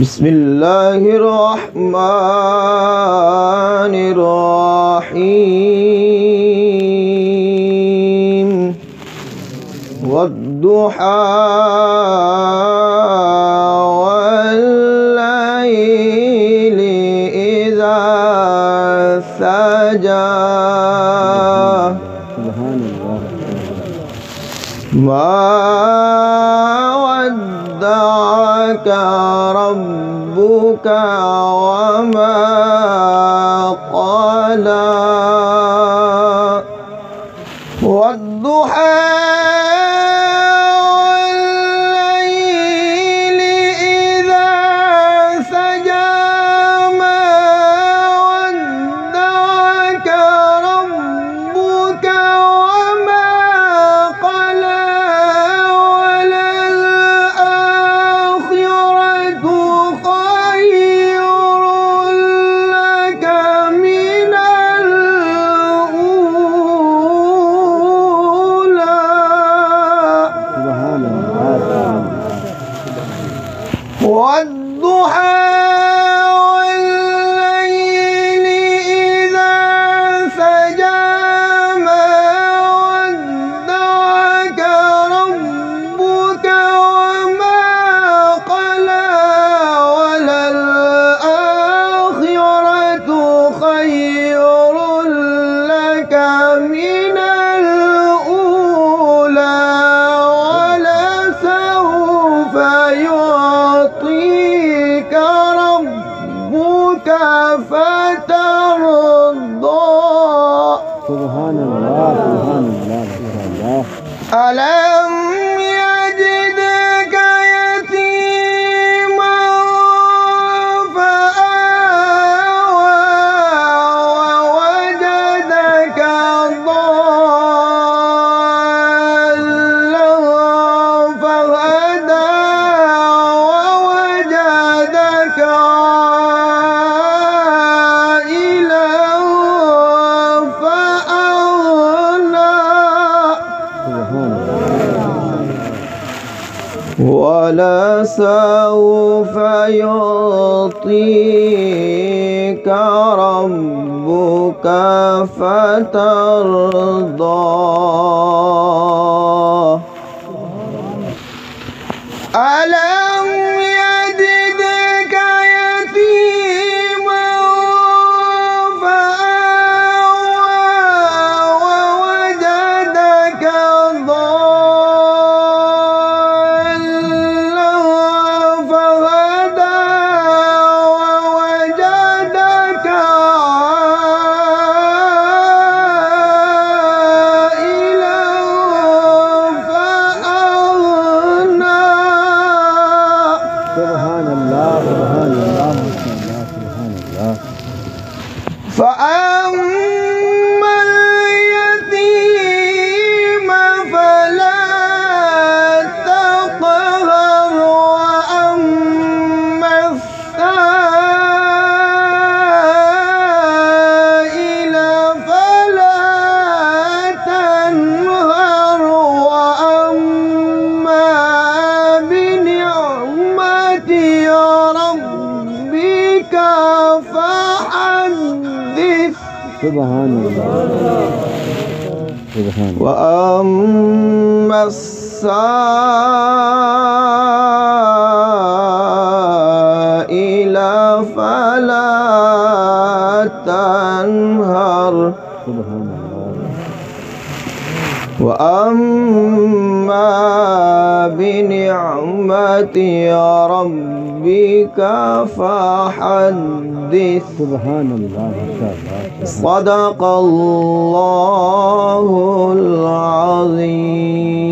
بسم الله الرحمن الرحيم والضحى والليل إذا سجى ما ودعك ربك وما قلى والضحى والليل إذا سجى ما ودعك ربك وما قلى وللآخرة خير لك من الأولى. والضحى والليل إذا سجى ما ودعك ربك وما قلى وللآخرة خير لك من الأولى ولسوف يعطيك ربك فترضى. سبحان الله سبحان الله ما شاء الله. ألم يجدك يتيما فآوى ووجدك ضالا فهدى ووجدك عائلا فأغنى ولسوف يعطيك ربك فترضى. ألم يجدك يتيما فآوى ووجدك ضالا فهدى ووجدك عائلا فأغنى. سبحان الله سبحان الله ما شاء الله سبحان الله. فأما اليتيم فلا تقهر وأما السائل فلا تنهر وأما بنعمة ربك فحدث. سبحان الله سبحان الله. وأما السائل فلا تنهر سبحان الله. وأما بنعمة ربك فحدث. سبحان الله ما شاء الله. صدق الله العظيم.